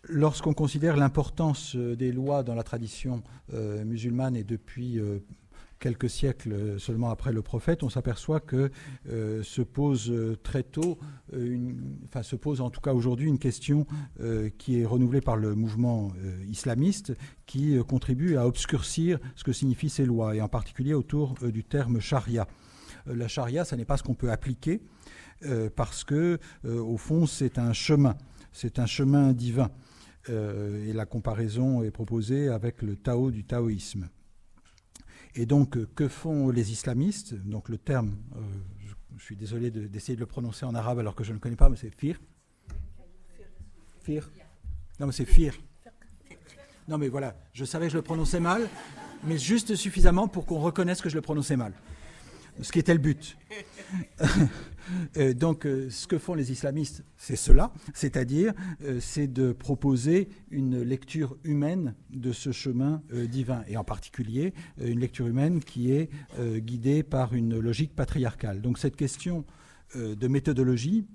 Lorsqu'on considère l'importance des lois dans la tradition musulmane et depuis quelques siècles seulement après le prophète, on s'aperçoit que se pose très tôt, se pose en tout cas aujourd'hui une question qui est renouvelée par le mouvement islamiste, qui contribue à obscurcir ce que signifient ces lois, et en particulier autour du terme charia. La charia, ça n'est pas ce qu'on peut appliquer, parce que, au fond, c'est un chemin divin. Et la comparaison est proposée avec le Tao du taoïsme. Et donc, que font les islamistes? Donc, le terme, je suis désolé d'essayer de le prononcer en arabe alors que je ne le connais pas, mais c'est fir. Fir. Non, mais c'est fir. Non, mais voilà, je savais que je le prononçais mal, mais juste suffisamment pour qu'on reconnaisse que je le prononçais mal. Ce qui était le but. Donc, ce que font les islamistes, c'est cela, c'est-à-dire, c'est de proposer une lecture humaine de ce chemin divin, et en particulier, une lecture humaine qui est guidée par une logique patriarcale. Donc, cette question de méthodologie,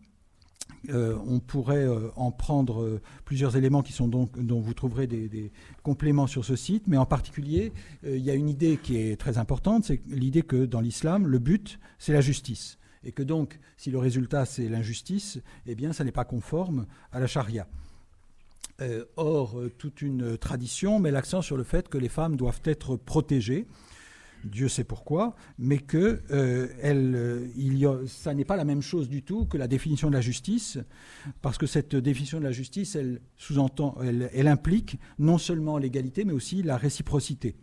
on pourrait en prendre plusieurs éléments qui sont dont vous trouverez des compléments sur ce site, mais en particulier, il y a une idée qui est très importante, c'est l'idée que dans l'islam, le but, c'est la justice. Et que donc, si le résultat, c'est l'injustice, eh bien, ça n'est pas conforme à la charia. Or, toute une tradition met l'accent sur le fait que les femmes doivent être protégées, Dieu sait pourquoi, mais que ça n'est pas la même chose du tout que la définition de la justice, parce que cette définition de la justice, elle sous-entend, elle implique non seulement l'égalité, mais aussi la réciprocité.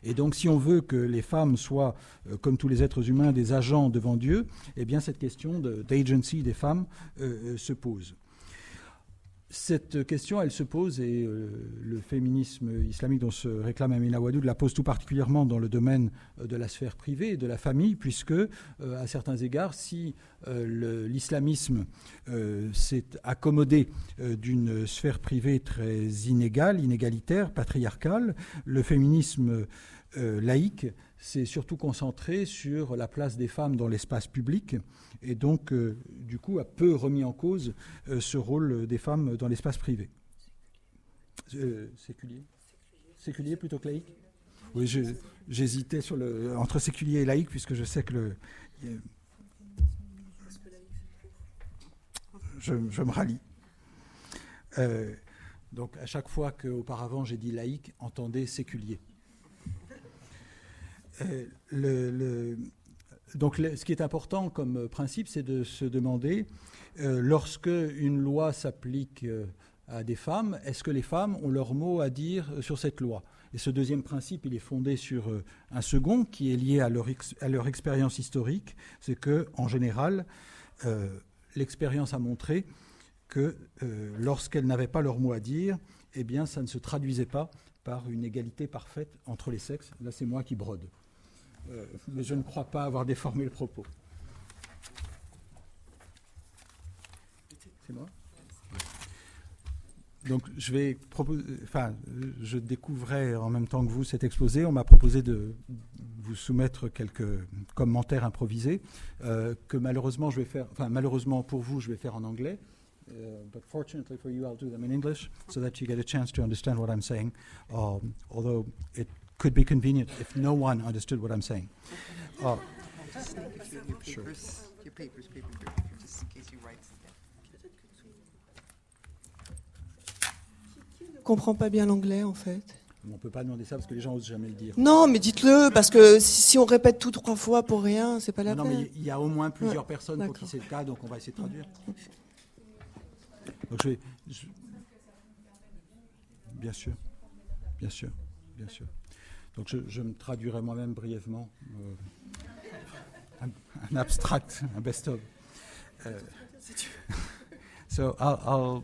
Et donc, si on veut que les femmes soient, comme tous les êtres humains, des agents devant Dieu, eh bien, cette question d'agency des femmes se pose. Cette question, elle se pose, et le féminisme islamique dont se réclame Amina Wadud la pose tout particulièrement dans le domaine de la sphère privée et de la famille, puisque, à certains égards, si l'islamisme s'est accommodé d'une sphère privée très inégalitaire, patriarcale, le féminisme laïque s'est surtout concentré sur la place des femmes dans l'espace public, et donc, du coup, a peu remis en cause ce rôle des femmes dans l'espace privé. Séculier plutôt que laïque? Oui, j'hésitais entre séculier et laïque, puisque je sais que je me rallie. Donc, à chaque fois qu'auparavant j'ai dit laïque, entendez séculier. Donc, ce qui est important comme principe, c'est de se demander, lorsque une loi s'applique à des femmes, est-ce que les femmes ont leur mot à dire sur cette loi? Et ce deuxième principe, il est fondé sur un second qui est lié à leur expérience historique, c'est que, en général, l'expérience a montré que lorsqu'elles n'avaient pas leur mot à dire, eh bien, ça ne se traduisait pas par une égalité parfaite entre les sexes. Là, c'est moi qui brode. Mais je ne crois pas avoir déformé le propos. C'est moi? Donc, je découvrais en même temps que vous cet exposé. On m'a proposé de vous soumettre quelques commentaires improvisés que malheureusement malheureusement pour vous, je vais faire en anglais. But fortunately for you, I'll do them in English so that you get a chance to understand what I'm saying. Although it could be convenient if no one understood what I'm saying. Sure. Your papers, just in case you write. Je comprends pas bien l'anglais, en fait. On ne peut pas demander ça parce que les gens n'osent jamais le dire. Non, mais dites-le, parce que si on répète tout 3 fois pour rien, c'est pas la peine. Non, mais il y a au moins plusieurs personnes pour qui c'est le cas, donc on va essayer de traduire. Donc bien sûr. Donc je me traduirai moi-même brièvement un abstract, un best-of. So I'll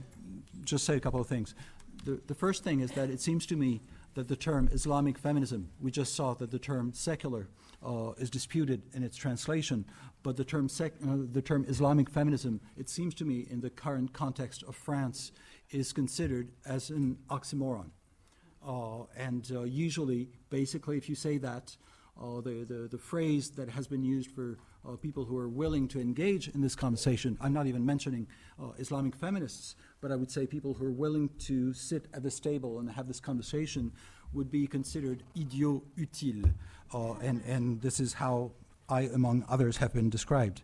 just say a couple of things. The first thing is that it seems to me that the term Islamic feminism, we just saw that the term secular is disputed in its translation, but the term Islamic feminism, it seems to me in the current context of France, is considered as an oxymoron. Usually, basically, if you say that, the phrase that has been used for people who are willing to engage in this conversation. I'm not even mentioning Islamic feminists, but I would say people who are willing to sit at this table and have this conversation would be considered idiots utiles. And this is how I, among others, have been described.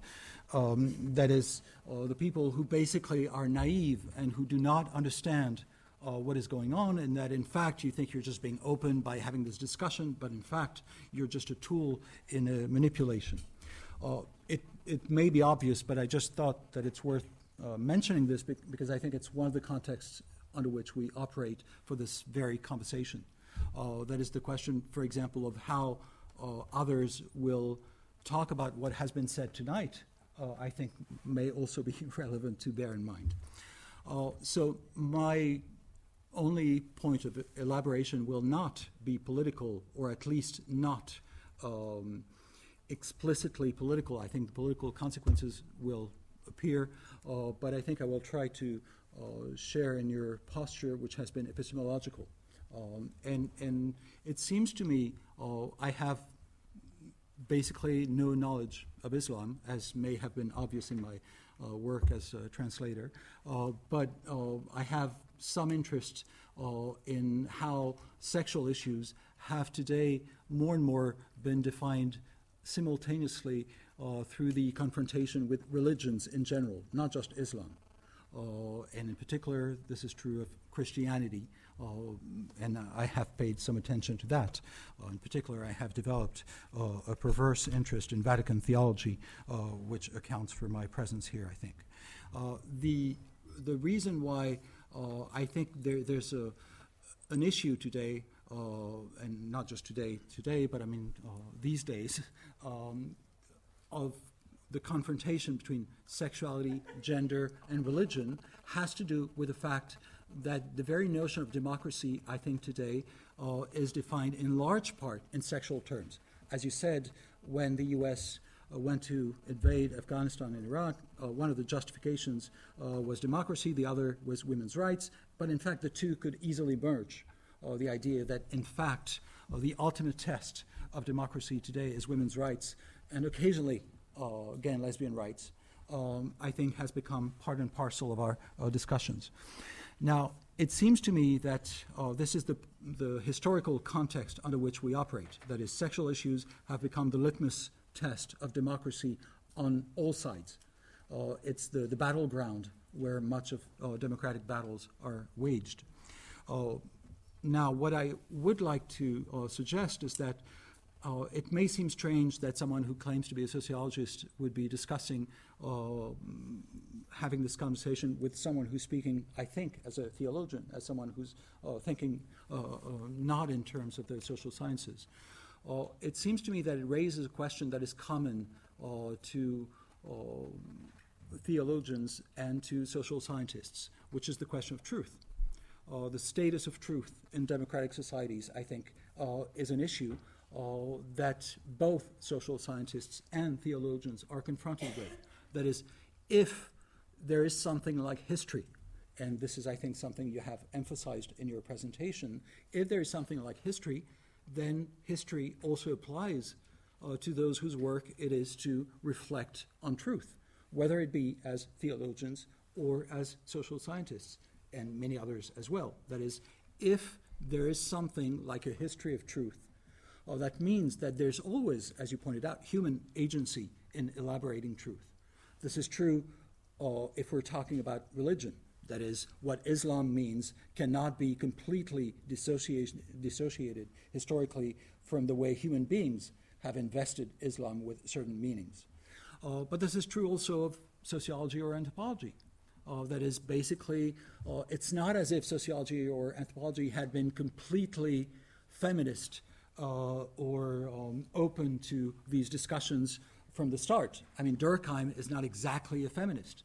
That is, the people who basically are naive and who do not understand what is going on, and that in fact you think you're just being open by having this discussion, but in fact you're just a tool in a manipulation. It may be obvious, but I just thought that it's worth mentioning this because I think it's one of the contexts under which we operate for this very conversation. That is the question, for example, of how others will talk about what has been said tonight, I think may also be relevant to bear in mind. So my only point of elaboration will not be political, or at least not explicitly political. I think the political consequences will appear, but I think I will try to share in your posture, which has been epistemological. And it seems to me I have basically no knowledge of Islam, as may have been obvious in my work as a translator, but I have some interest in how sexual issues have today more and more been defined simultaneously through the confrontation with religions in general, not just Islam. And in particular, this is true of Christianity, and I have paid some attention to that. In particular, I have developed a perverse interest in Vatican theology, which accounts for my presence here, I think. The reason why I think there's an issue today, and not just today, but I mean these days, of the confrontation between sexuality, gender, and religion has to do with the fact that the very notion of democracy, I think today, is defined in large part in sexual terms. As you said, when the U.S. went to invade Afghanistan and Iraq, one of the justifications was democracy, the other was women's rights, but in fact the two could easily merge. The idea that in fact the ultimate test of democracy today is women's rights, and occasionally again, lesbian rights, I think has become part and parcel of our discussions. Now, it seems to me that this is the historical context under which we operate. That is, sexual issues have become the litmus test of democracy on all sides. It's the battleground where much of democratic battles are waged. Now, what I would like to suggest is that it may seem strange that someone who claims to be a sociologist would be discussing having this conversation with someone who's speaking, I think, as a theologian, as someone who's thinking not in terms of the social sciences. It seems to me that it raises a question that is common to theologians and to social scientists, which is the question of truth. The status of truth in democratic societies, I think, is an issue that both social scientists and theologians are confronted with. That is, if there is something like history, and this is, I think, something you have emphasized in your presentation, if there is something like history, then history also applies to those whose work it is to reflect on truth, whether it be as theologians or as social scientists, and many others as well. That is, if there is something like a history of truth, that means that there's always, as you pointed out, human agency in elaborating truth. This is true if we're talking about religion. That is, what Islam means cannot be completely dissociated historically from the way human beings have invested Islam with certain meanings. But this is true also of sociology or anthropology. That is, basically, it's not as if sociology or anthropology had been completely feminist or open to these discussions from the start. I mean, Durkheim is not exactly a feminist.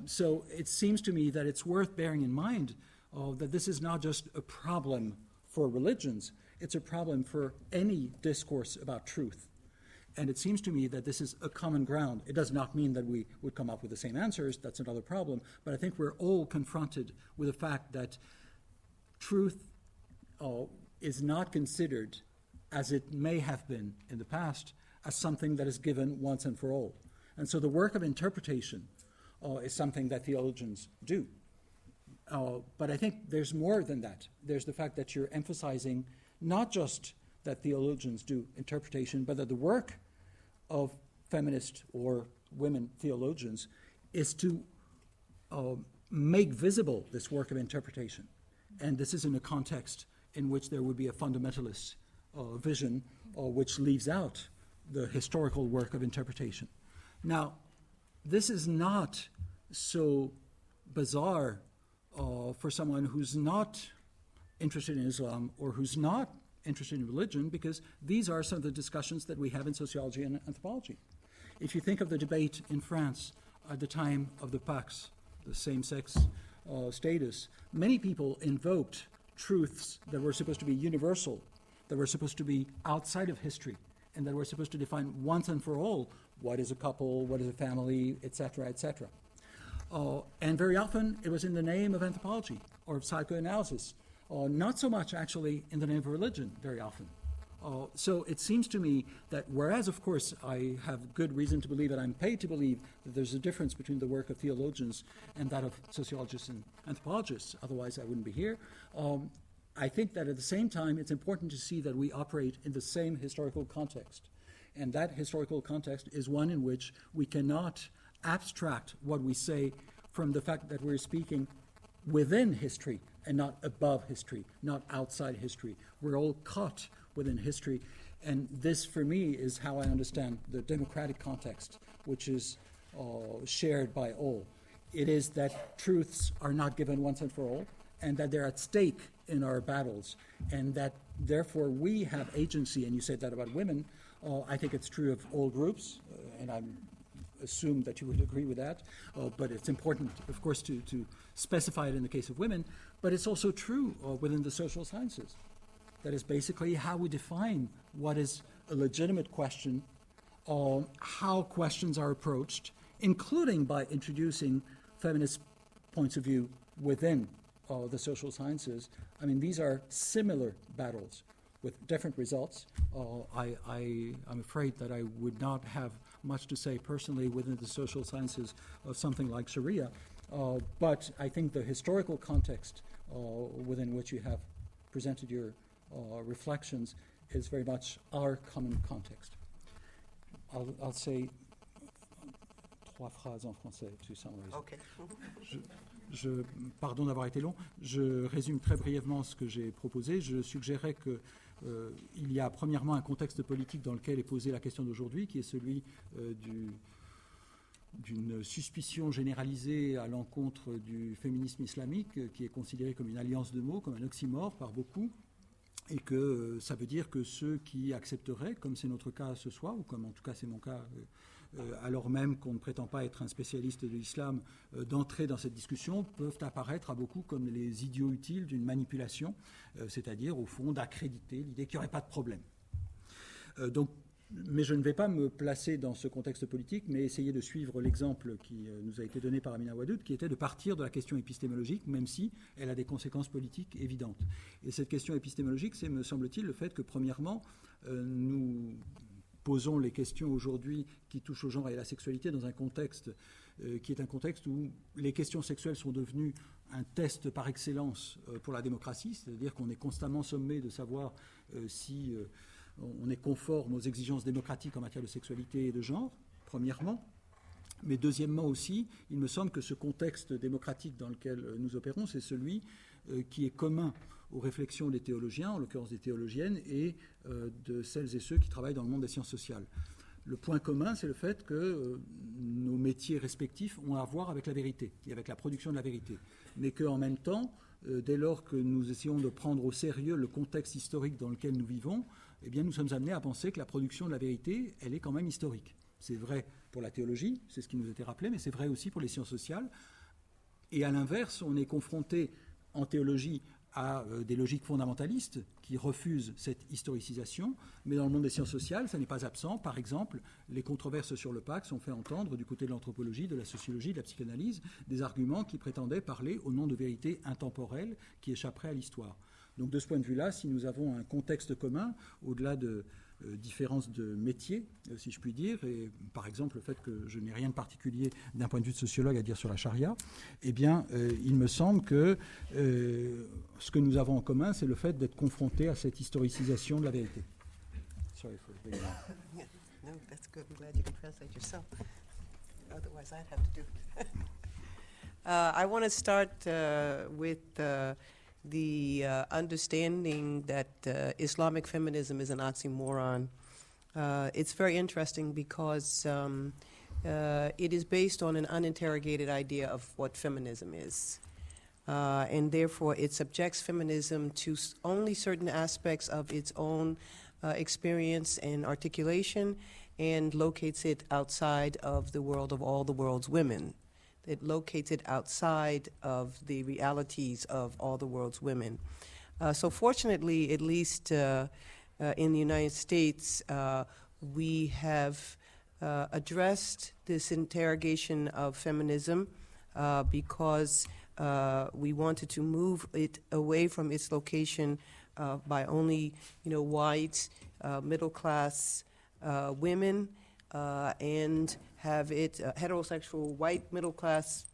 So it seems to me that it's worth bearing in mind that this is not just a problem for religions, it's a problem for any discourse about truth. And it seems to me that this is a common ground. It does not mean that we would come up with the same answers, that's another problem, but I think we're all confronted with the fact that truth is not considered, as it may have been in the past, as something that is given once and for all. And so the work of interpretation is something that theologians do. But I think there's more than that. There's the fact that you're emphasizing not just that theologians do interpretation, but that the work of feminist or women theologians is to make visible this work of interpretation. And this is in a context in which there would be a fundamentalist vision which leaves out the historical work of interpretation. Now, this is not so bizarre for someone who's not interested in Islam or who's not interested in religion, because these are some of the discussions that we have in sociology and anthropology. If you think of the debate in France at the time of the Pax, the same-sex status, many people invoked truths that were supposed to be universal, that were supposed to be outside of history, and that were supposed to define once and for all what is a couple, what is a family, etc., etc. And very often it was in the name of anthropology or of psychoanalysis, not so much actually in the name of religion very often. So it seems to me that whereas, of course, I have good reason to believe, and I'm paid to believe, that there's a difference between the work of theologians and that of sociologists and anthropologists, otherwise I wouldn't be here, I think that at the same time it's important to see that we operate in the same historical context. And that historical context is one in which we cannot abstract what we say from the fact that we're speaking within history and not above history, not outside history. We're all caught within history. And this, for me, is how I understand the democratic context, which is shared by all. It is that truths are not given once and for all, and that they're at stake in our battles, and that, therefore, we have agency. And you said that about women. I think it's true of all groups, and I assume that you would agree with that. But it's important, of course, to specify it in the case of women. But it's also true within the social sciences. That is basically how we define what is a legitimate question, how questions are approached, including by introducing feminist points of view within the social sciences. I mean, these are similar battles with different results. I'm afraid that I would not have much to say personally within the social sciences of something like Sharia, but I think the historical context within which you have presented your reflections is very much our common context. I'll say trois phrases en français to summarize. Okay. Pardon d'avoir été long. Je résume très brièvement ce que j'ai proposé. Je suggérais qu'il y a premièrement un contexte politique dans lequel est posée la question d'aujourd'hui, qui est celui d'une suspicion généralisée à l'encontre du féminisme islamique, qui est considéré comme une alliance de mots, comme un oxymore par beaucoup, et que ça veut dire que ceux qui accepteraient, comme c'est notre cas ce soir, ou comme en tout cas c'est mon cas, alors même qu'on ne prétend pas être un spécialiste de l'islam, d'entrer dans cette discussion, peuvent apparaître à beaucoup comme les idiots utiles d'une manipulation, c'est-à-dire au fond d'accréditer l'idée qu'il n'y aurait pas de problème. Mais je ne vais pas me placer dans ce contexte politique, mais essayer de suivre l'exemple qui nous a été donné par Amina Wadud, qui était de partir de la question épistémologique, même si elle a des conséquences politiques évidentes. Et cette question épistémologique, c'est, me semble-t-il, le fait que, premièrement, nous posons les questions aujourd'hui qui touchent au genre et à la sexualité dans un contexte qui est un contexte où les questions sexuelles sont devenues un test par excellence pour la démocratie, c'est-à-dire qu'on est constamment sommé de savoir si on est conforme aux exigences démocratiques en matière de sexualité et de genre, premièrement. Mais deuxièmement aussi, il me semble que ce contexte démocratique dans lequel nous opérons, c'est celui qui est commun aux réflexions des théologiens, en l'occurrence des théologiennes, et de celles et ceux qui travaillent dans le monde des sciences sociales. Le point commun, c'est le fait que nos métiers respectifs ont à voir avec la vérité et avec la production de la vérité. Mais qu'en même temps, dès lors que nous essayons de prendre au sérieux le contexte historique dans lequel nous vivons, eh bien, nous sommes amenés à penser que la production de la vérité, elle est quand même historique. C'est vrai pour la théologie, c'est ce qui nous était rappelé, mais c'est vrai aussi pour les sciences sociales. Et à l'inverse, on est confronté en théologie à des logiques fondamentalistes qui refusent cette historicisation, mais dans le monde des sciences sociales, ça n'est pas absent. Par exemple, les controverses sur le Pax ont fait entendre, du côté de l'anthropologie, de la sociologie, de la psychanalyse, des arguments qui prétendaient parler au nom de vérités intemporelles qui échapperaient à l'histoire. Donc de ce point de vue-là, si nous avons un contexte commun, au-delà de différence de métier, si je puis dire, et par exemple le fait que je n'ai rien de particulier d'un point de vue de sociologue à dire sur la charia, eh bien, il me semble que ce que nous avons en commun, c'est le fait d'être confrontés à cette historicisation de la vérité. Sorry for the big laugh. Yeah, no, that's good. I'm glad you can translate yourself. Otherwise, I'd have to do it. I want to start with the understanding that Islamic feminism is an oxymoron. It's very interesting because it is based on an uninterrogated idea of what feminism is. And therefore, it subjects feminism to only certain aspects of its own experience and articulation, and locates it outside of the world of all the world's women. It locates it outside of the realities of all the world's women. So fortunately, at least in the United States, we have addressed this interrogation of feminism because we wanted to move it away from its location by only, white, middle-class women, and have it heterosexual white middle-class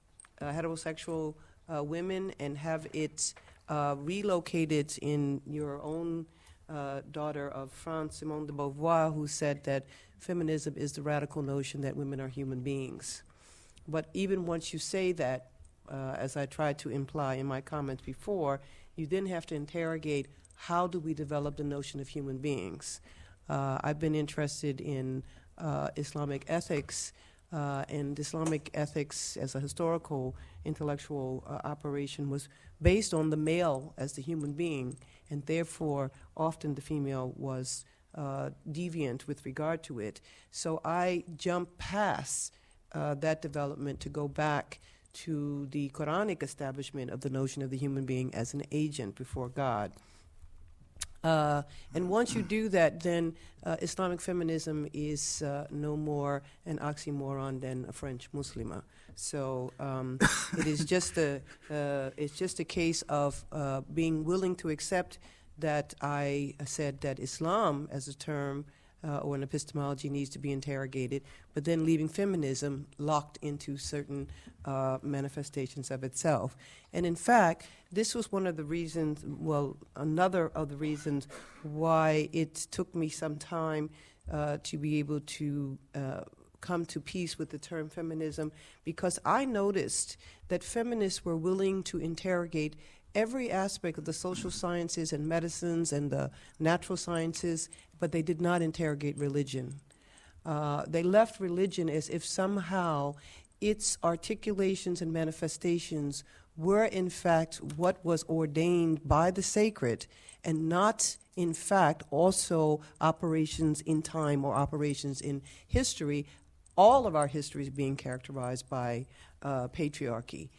heterosexual women, and have it relocated in your own daughter of France, Simone de Beauvoir, who said that feminism is the radical notion that women are human beings. But even once you say that, as I tried to imply in my comments before, you then have to interrogate how do we develop the notion of human beings. I've been interested in Islamic ethics, and Islamic ethics as a historical intellectual operation was based on the male as the human being, and therefore often the female was deviant with regard to it. So I jumped past that development to go back to the Quranic establishment of the notion of the human being as an agent before God. And once you do that, then Islamic feminism is no more an oxymoron than a French Muslima. So it is just a case of being willing to accept that I said that Islam as a term or an epistemology needs to be interrogated, but then leaving feminism locked into certain manifestations of itself. And in fact, this was one of the reasons, another of the reasons why it took me some time to be able to come to peace with the term feminism, because I noticed that feminists were willing to interrogate every aspect of the social sciences and medicines and the natural sciences, but they did not interrogate religion. They left religion as if somehow its articulations and manifestations were in fact what was ordained by the sacred, and not in fact also operations in time or operations in history, all of our histories being characterized by patriarchy.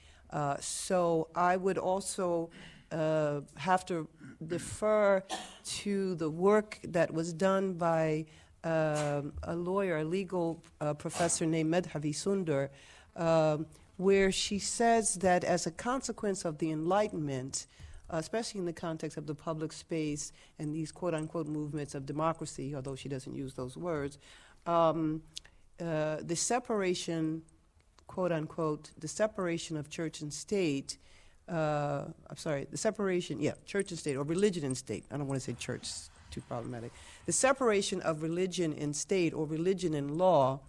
So I would also have to defer to the work that was done by a lawyer, a legal professor named Madhavi Sundar, where she says that as a consequence of the Enlightenment, especially in the context of the public space and these quote-unquote movements of democracy, although she doesn't use those words, the separation, quote-unquote, the separation of church and state, church and state, or religion and state. I don't want to say church, it's too problematic. The separation of religion and state, or religion and law,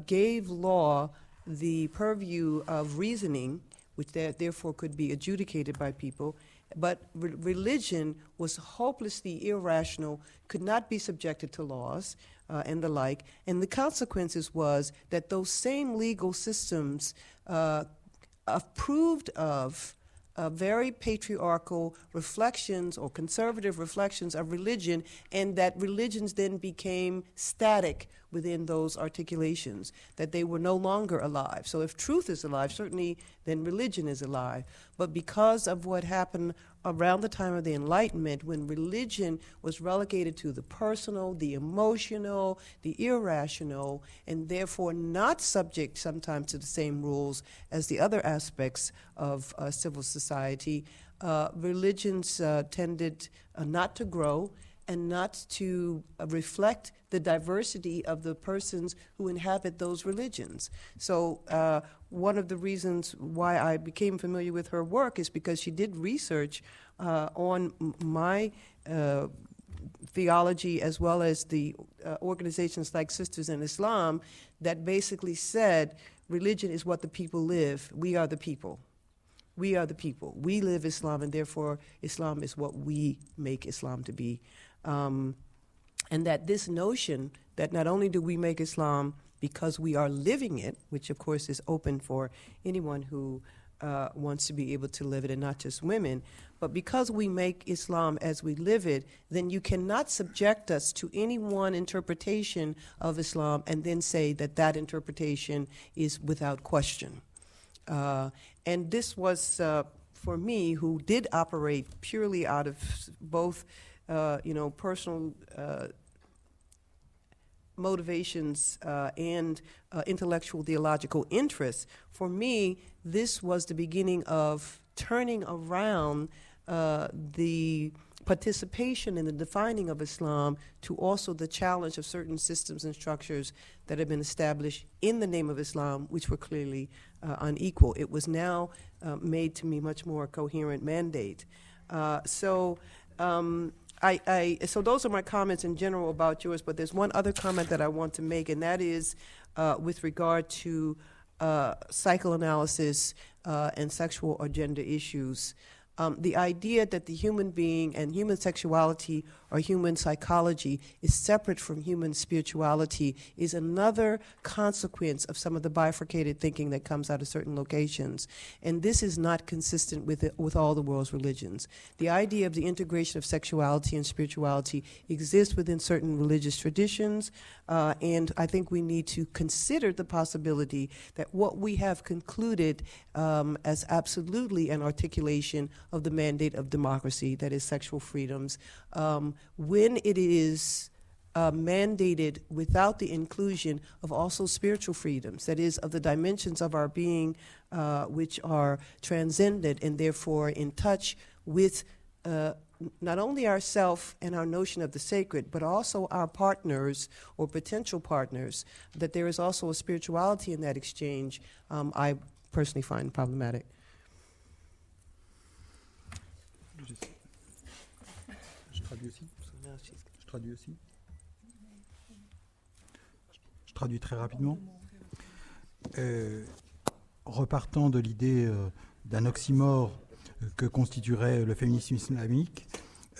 gave law the purview of reasoning, which therefore could be adjudicated by people, but religion was hopelessly irrational, could not be subjected to laws, and the like, and the consequences was that those same legal systems approved of very patriarchal reflections or conservative reflections of religion, and that religions then became static within those articulations, that they were no longer alive. So if truth is alive, certainly then religion is alive. But because of what happened around the time of the Enlightenment, when religion was relegated to the personal, the emotional, the irrational, and therefore not subject sometimes to the same rules as the other aspects of civil society, religions tended not to grow, and not to reflect the diversity of the persons who inhabit those religions. So one of the reasons why I became familiar with her work is because she did research on my theology, as well as the organizations like Sisters in Islam, that basically said religion is what the people live. We are the people. We are the people. We live Islam, and therefore Islam is what we make Islam to be. And that this notion that not only do we make Islam because we are living it, which of course is open for anyone who wants to be able to live it, and not just women, but because we make Islam as we live it, then you cannot subject us to any one interpretation of Islam and then say that that interpretation is without question. And this was, for me, who did operate purely out of both, personal motivations and intellectual theological interests. For me, this was the beginning of turning around the participation in the defining of Islam to also the challenge of certain systems and structures that have been established in the name of Islam, which were clearly unequal. It was now made to me much more coherent mandate. So those are my comments in general about yours, but there's one other comment that I want to make, and that is with regard to psychoanalysis and sexual or gender issues. The idea that the human being and human sexuality or human psychology is separate from human spirituality is another consequence of some of the bifurcated thinking that comes out of certain locations. And this is not consistent with all the world's religions. The idea of the integration of sexuality and spirituality exists within certain religious traditions, and I think we need to consider the possibility that what we have concluded as absolutely an articulation of the mandate of democracy, that is sexual freedoms, when it is mandated without the inclusion of also spiritual freedoms, that is, of the dimensions of our being which are transcendent and therefore in touch with not only ourself and our notion of the sacred, but also our partners or potential partners, that there is also a spirituality in that exchange, I personally find problematic. Je traduis très rapidement. Repartant de l'idée d'un oxymore que constituerait le féminisme islamique,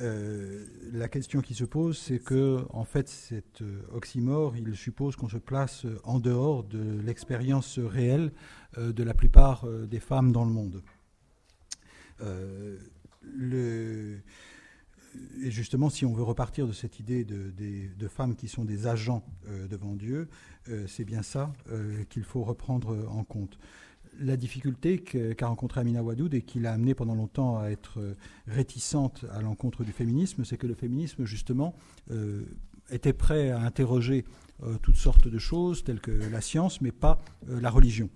la question qui se pose, c'est que, en fait, cet oxymore, il suppose qu'on se place en dehors de l'expérience réelle de la plupart des femmes dans le monde. Et justement, si on veut repartir de cette idée de femmes qui sont des agents devant Dieu, c'est bien ça qu'il faut reprendre en compte. La difficulté qu'a rencontrée Amina Wadud et qui l'a amenée pendant longtemps à être réticente à l'encontre du féminisme, c'est que le féminisme, justement, était prêt à interroger toutes sortes de choses, telles que la science, mais pas la religion.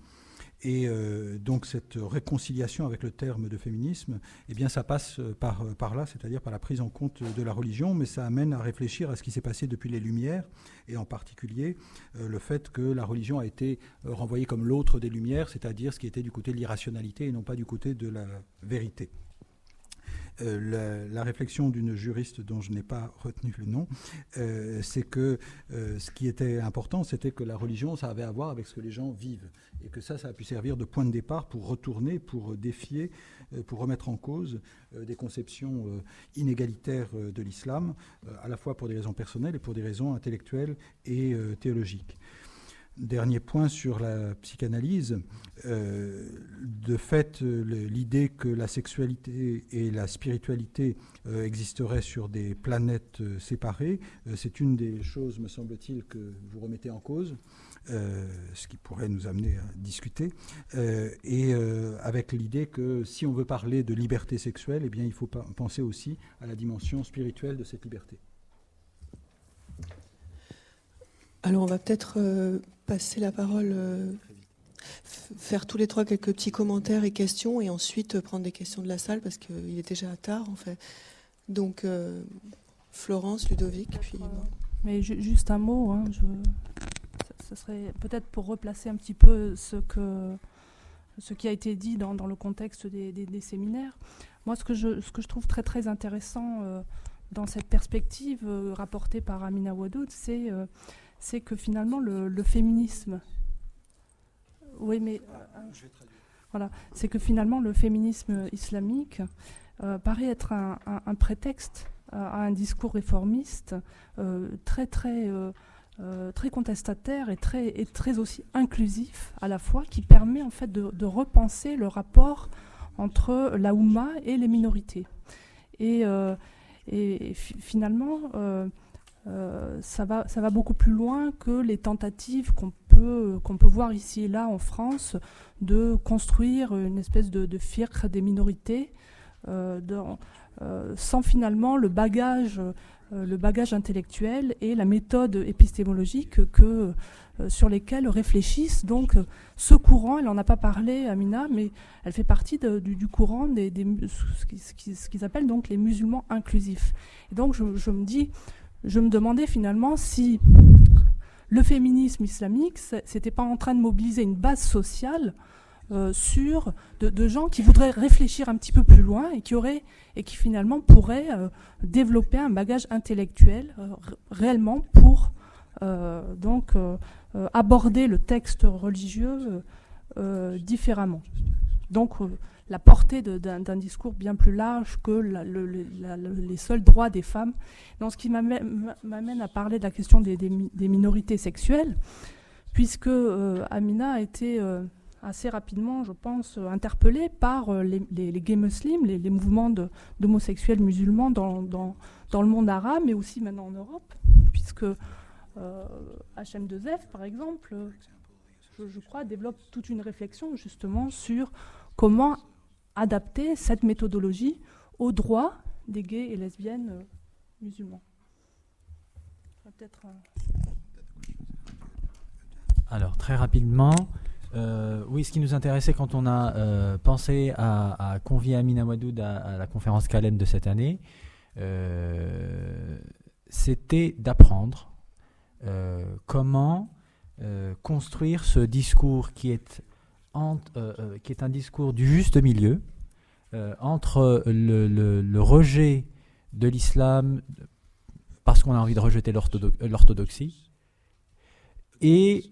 Et donc cette réconciliation avec le terme de féminisme, eh bien ça passe par là, c'est-à-dire par la prise en compte de la religion, mais ça amène à réfléchir à ce qui s'est passé depuis les Lumières, et en particulier le fait que la religion a été renvoyée comme l'autre des Lumières, c'est-à-dire ce qui était du côté de l'irrationalité et non pas du côté de la vérité. La réflexion d'une juriste dont je n'ai pas retenu le nom, c'est que ce qui était important, c'était que la religion, ça avait à voir avec ce que les gens vivent, et que ça a pu servir de point de départ pour retourner, pour défier, pour remettre en cause des conceptions inégalitaires de l'islam, à la fois pour des raisons personnelles et pour des raisons intellectuelles et théologiques. Dernier point sur la psychanalyse, de fait, l'idée que la sexualité et la spiritualité existeraient sur des planètes séparées, c'est une des choses, me semble-t-il, que vous remettez en cause, ce qui pourrait nous amener à discuter, et avec l'idée que si on veut parler de liberté sexuelle, eh bien, il faut penser aussi à la dimension spirituelle de cette liberté. Alors, on va peut-être passer la parole, faire tous les trois quelques petits commentaires et questions, et ensuite prendre des questions de la salle, parce qu'il est déjà tard, en fait. Donc, Florence, Ludovic, puis moi. Mais juste un mot, hein, ce serait peut-être pour replacer un petit peu ce qui a été dit dans le contexte des séminaires. Moi, ce que je trouve très très intéressant dans cette perspective rapportée par Amina Wadud, c'est que finalement le féminisme... Oui, mais... voilà, c'est que finalement le féminisme islamique paraît être un prétexte à un discours réformiste très contestataire et très aussi inclusif à la fois, qui permet en fait de repenser le rapport entre la Oumma et les minorités. Et finalement, ça va beaucoup plus loin que les tentatives qu'on peut voir ici et là en France de construire une espèce de fiqh des minorités sans finalement le bagage intellectuel et la méthode épistémologique sur lesquels réfléchissent donc ce courant. Elle n'en a pas parlé, Amina, mais elle fait partie du courant ce qu'ils appellent donc les musulmans inclusifs. Et donc je me demandais finalement si le féminisme islamique, c'était pas en train de mobiliser une base sociale sur de gens qui voudraient réfléchir un petit peu plus loin et qui finalement pourraient développer un bagage intellectuel réellement pour aborder le texte religieux différemment. Donc la portée d'un discours bien plus large que les seuls droits des femmes. Donc, ce qui m'amène à parler de la question des minorités sexuelles, puisque Amina a été assez rapidement, je pense, interpellée par les gays musulmans, les mouvements d'homosexuels musulmans dans le monde arabe, mais aussi maintenant en Europe, puisque HM2F, par exemple, je crois, développe toute une réflexion justement sur comment adapter cette méthodologie aux droits des gays et lesbiennes musulmans. Alors, très rapidement, oui, ce qui nous intéressait quand on a pensé à convier Amina Wadud à la conférence Calem de cette année, c'était d'apprendre comment construire ce discours qui est un discours du juste milieu entre le rejet de l'islam parce qu'on a envie de rejeter l'orthodoxie et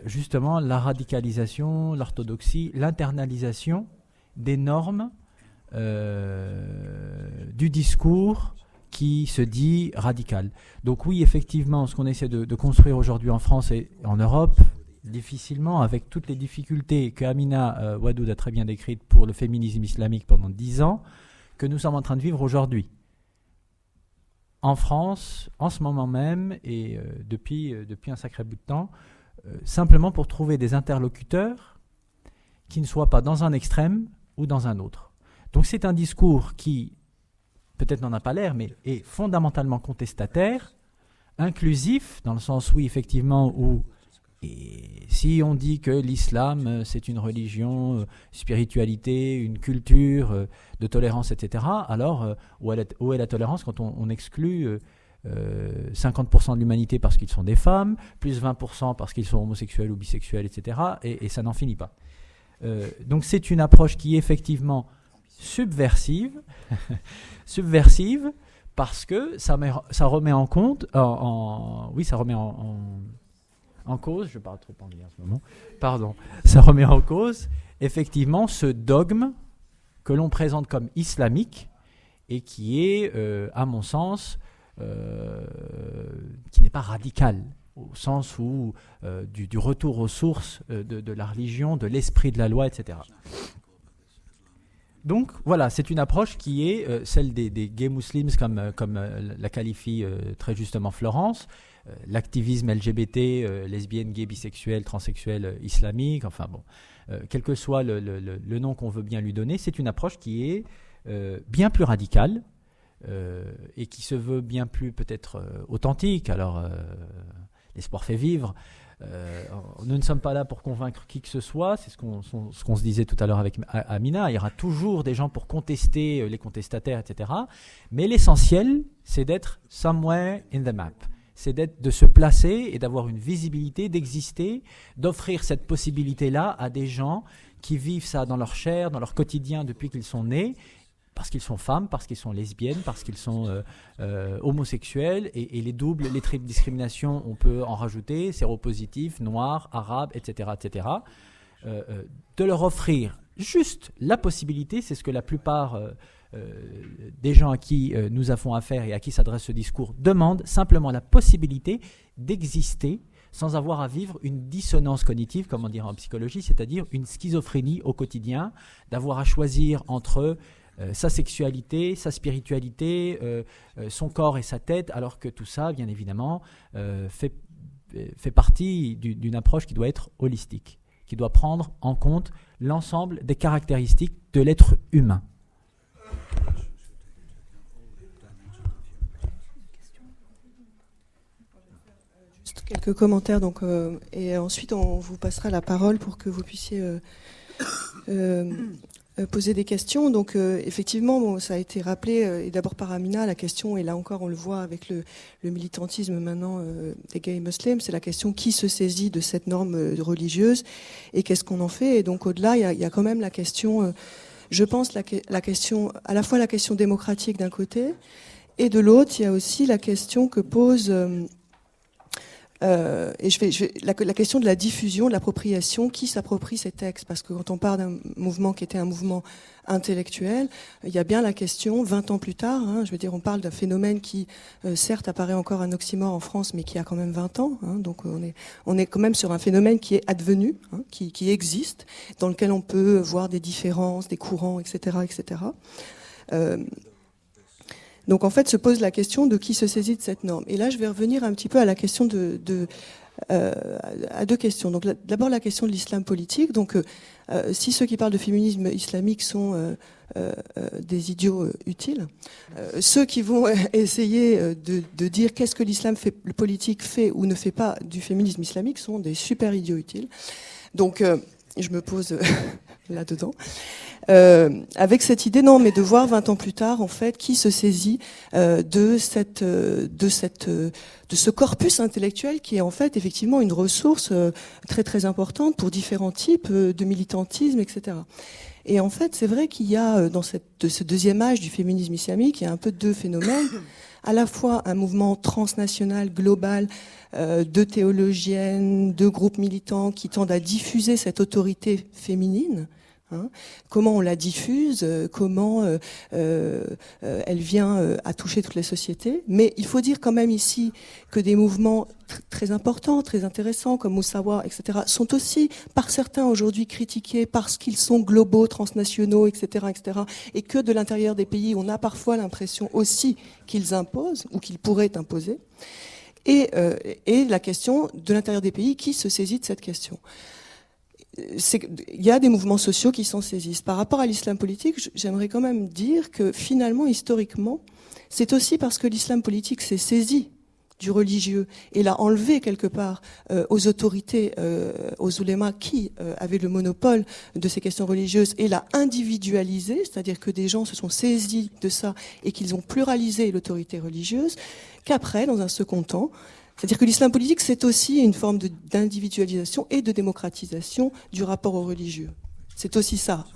justement la radicalisation, l'orthodoxie, l'internalisation des normes du discours qui se dit radical. Donc oui, effectivement, ce qu'on essaie de construire aujourd'hui en France et en Europe, difficilement, avec toutes les difficultés que Amina Wadud a très bien décrites pour le féminisme islamique pendant 10 ans, que nous sommes en train de vivre aujourd'hui. En France, en ce moment même, et depuis un sacré bout de temps, simplement pour trouver des interlocuteurs qui ne soient pas dans un extrême ou dans un autre. Donc c'est un discours qui, peut-être n'en a pas l'air, mais est fondamentalement contestataire, inclusif, dans le sens, oui, effectivement, où et si on dit que l'islam, c'est une religion, spiritualité, une culture de tolérance, etc., alors où est la tolérance quand on exclut 50% de l'humanité parce qu'ils sont des femmes, plus 20% parce qu'ils sont homosexuels ou bisexuels, etc., et ça n'en finit pas. Donc c'est une approche qui est effectivement subversive, subversive parce que ça remet en compte, ça remet en cause, je parle trop anglais en ce moment, pardon, ça remet en cause effectivement ce dogme que l'on présente comme islamique et qui est, à mon sens, qui n'est pas radical, au sens où du retour aux sources de la religion, de l'esprit de la loi, etc. Donc voilà, c'est une approche qui est celle des gays musulmans, comme la qualifie très justement Florence, l'activisme LGBT, lesbienne, gay, bisexuel, transsexuel, islamique, enfin bon, quel que soit le nom qu'on veut bien lui donner, c'est une approche qui est bien plus radicale et qui se veut bien plus peut-être authentique. Alors, l'espoir fait vivre, Nous ne sommes pas là pour convaincre qui que ce soit, c'est ce qu'on se disait tout à l'heure avec Amina, il y aura toujours des gens pour contester les contestataires, etc. Mais l'essentiel, c'est d'être somewhere in the map. C'est de se placer et d'avoir une visibilité, d'exister, d'offrir cette possibilité-là à des gens qui vivent ça dans leur chair, dans leur quotidien depuis qu'ils sont nés, parce qu'ils sont femmes, parce qu'ils sont lesbiennes, parce qu'ils sont homosexuels, et les doubles, les triples discriminations, on peut en rajouter, séropositifs, noirs, arabes, etc., etc. De leur offrir juste la possibilité, c'est ce que la plupart des gens à qui nous avons affaire et à qui s'adresse ce discours demandent, simplement la possibilité d'exister sans avoir à vivre une dissonance cognitive, comme on dirait en psychologie, c'est-à-dire une schizophrénie au quotidien, d'avoir à choisir entre sa sexualité, sa spiritualité, son corps et sa tête, alors que tout ça, bien évidemment, fait partie d'une approche qui doit être holistique, qui doit prendre en compte l'ensemble des caractéristiques de l'être humain. Juste quelques commentaires, donc, et ensuite on vous passera la parole pour que vous puissiez poser des questions. Donc effectivement, bon, ça a été rappelé, et d'abord par Amina, la question, et là encore on le voit avec le militantisme maintenant des gays musulmans, c'est la question qui se saisit de cette norme religieuse et qu'est-ce qu'on en fait. Et donc au-delà, il y a quand même la question, je pense, la question, à la fois la question démocratique d'un côté, et de l'autre, il y a aussi la question que pose... la question de la diffusion, de l'appropriation, qui s'approprie ces textes, parce que quand on parle d'un mouvement qui était un mouvement intellectuel, il y a bien la question, 20 ans plus tard, je veux dire, on parle d'un phénomène qui, certes, apparaît encore un oxymore en France, mais qui a quand même 20 ans, donc on est quand même sur un phénomène qui est advenu, qui existe, dans lequel on peut voir des différences, des courants, etc., etc. Donc en fait se pose la question de qui se saisit de cette norme. Et là je vais revenir un petit peu à la question à deux questions. Donc d'abord la question de l'islam politique. Donc si ceux qui parlent de féminisme islamique sont des idiots utiles, ceux qui vont essayer de dire qu'est-ce que l'islam le politique fait ou ne fait pas du féminisme islamique sont des super idiots utiles. Donc je me pose là-dedans. Avec cette idée, non, mais de voir 20 ans plus tard, en fait, qui se saisit de ce corpus intellectuel qui est en fait effectivement une ressource très très importante pour différents types de militantisme, etc. Et en fait, c'est vrai qu'il y a dans ce deuxième âge du féminisme islamique, il y a un peu deux phénomènes. À la fois un mouvement transnational, global, de théologiennes, de groupes militants qui tendent à diffuser cette autorité féminine. Comment on la diffuse, comment elle vient à toucher toutes les sociétés. Mais il faut dire quand même ici que des mouvements très importants, très intéressants, comme Moussawa, etc., sont aussi par certains aujourd'hui critiqués parce qu'ils sont globaux, transnationaux, etc., etc., et que de l'intérieur des pays, on a parfois l'impression aussi qu'ils imposent ou qu'ils pourraient imposer. Et la question de l'intérieur des pays, qui se saisit de cette question ? Il y a des mouvements sociaux qui s'en saisissent. Par rapport à l'islam politique, j'aimerais quand même dire que finalement, historiquement, c'est aussi parce que l'islam politique s'est saisi du religieux et l'a enlevé quelque part aux autorités, aux ulémas qui avaient le monopole de ces questions religieuses et l'a individualisé, c'est-à-dire que des gens se sont saisis de ça et qu'ils ont pluralisé l'autorité religieuse, qu'après, dans un second temps, c'est-à-dire que l'islam politique, c'est aussi une forme d'individualisation et de démocratisation du rapport aux religieux. C'est aussi ça,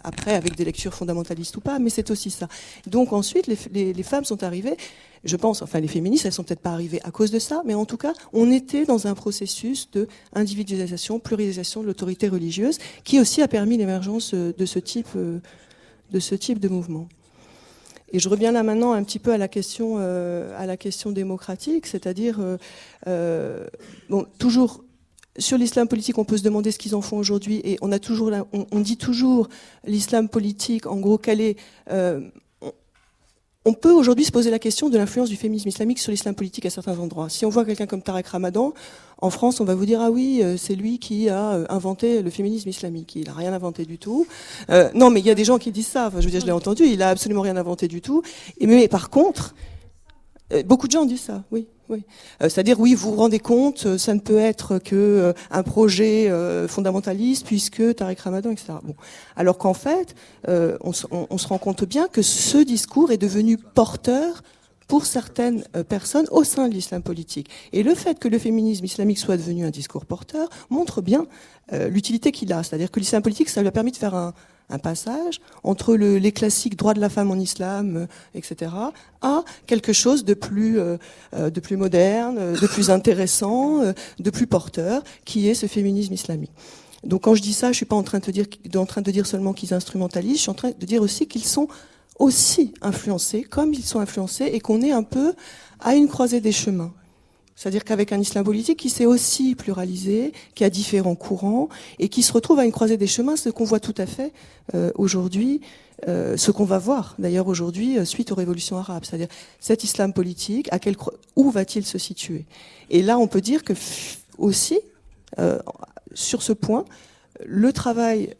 après avec des lectures fondamentalistes ou pas, mais c'est aussi ça. Donc ensuite, les femmes sont arrivées, je pense, enfin les féministes, elles sont peut-être pas arrivées à cause de ça, mais en tout cas, on était dans un processus de individualisation, pluralisation de l'autorité religieuse, qui aussi a permis l'émergence de ce type de mouvement. Et je reviens là maintenant un petit peu à la question démocratique, c'est-à-dire, toujours sur l'islam politique, on peut se demander ce qu'ils en font aujourd'hui, et on dit toujours l'islam politique, en gros, quel est on peut aujourd'hui se poser la question de l'influence du féminisme islamique sur l'islam politique à certains endroits. Si on voit quelqu'un comme Tariq Ramadan, en France, on va vous dire « Ah oui, c'est lui qui a inventé le féminisme islamique. Il n'a rien inventé du tout. » Non, mais il y a des gens qui disent ça. Enfin, je veux dire, je l'ai entendu. Il n'a absolument rien inventé du tout. Mais par contre, Beaucoup de gens disent ça, oui. Oui. C'est-à-dire, oui, vous vous rendez compte, ça ne peut être que un projet fondamentaliste puisque Tariq Ramadan, etc. Bon. Alors qu'en fait, on se rend compte bien que ce discours est devenu porteur pour certaines personnes au sein de l'islam politique. Et le fait que le féminisme islamique soit devenu un discours porteur montre bien l'utilité qu'il a. C'est-à-dire que l'islam politique, ça lui a permis de faire un passage entre les classiques droits de la femme en islam, etc., à quelque chose de plus moderne, de plus intéressant, de plus porteur, qui est ce féminisme islamique. Donc quand je dis ça, je suis pas en train de dire seulement qu'ils instrumentalisent, je suis en train de dire aussi qu'ils sont aussi influencés, comme ils sont influencés, et qu'on est un peu à une croisée des chemins. C'est-à-dire qu'avec un islam politique qui s'est aussi pluralisé, qui a différents courants, et qui se retrouve à une croisée des chemins, ce qu'on voit tout à fait aujourd'hui, ce qu'on va voir d'ailleurs aujourd'hui suite aux révolutions arabes. C'est-à-dire cet islam politique, où va-t-il se situer? Et là, on peut dire que aussi, sur ce point, le travail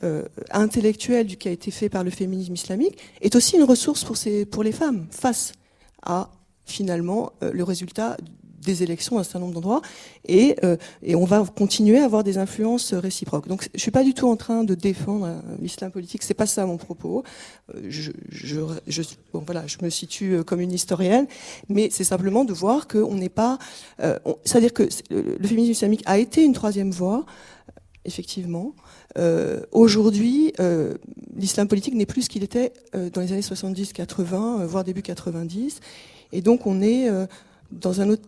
intellectuel qui a été fait par le féminisme islamique est aussi une ressource pour les femmes face à finalement le résultat des élections dans un certain nombre d'endroits, et on va continuer à avoir des influences réciproques. Donc je suis pas du tout en train de défendre l'islam politique, c'est pas ça mon propos. Voilà, je me situe comme une historienne, mais c'est simplement de voir qu'on n'est pas... c'est-à-dire que le féminisme islamique a été une troisième voie, effectivement. Aujourd'hui, l'islam politique n'est plus ce qu'il était dans les années 70-80, voire début 90, et donc on est dans un autre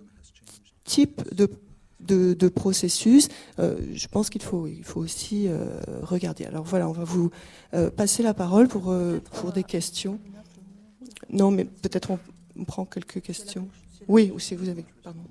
type de processus. Je pense qu'il faut aussi regarder. Alors voilà, on va vous passer la parole pour des questions. Non, mais peut-être on prend quelques questions. Oui, ou si vous avez... Pardon.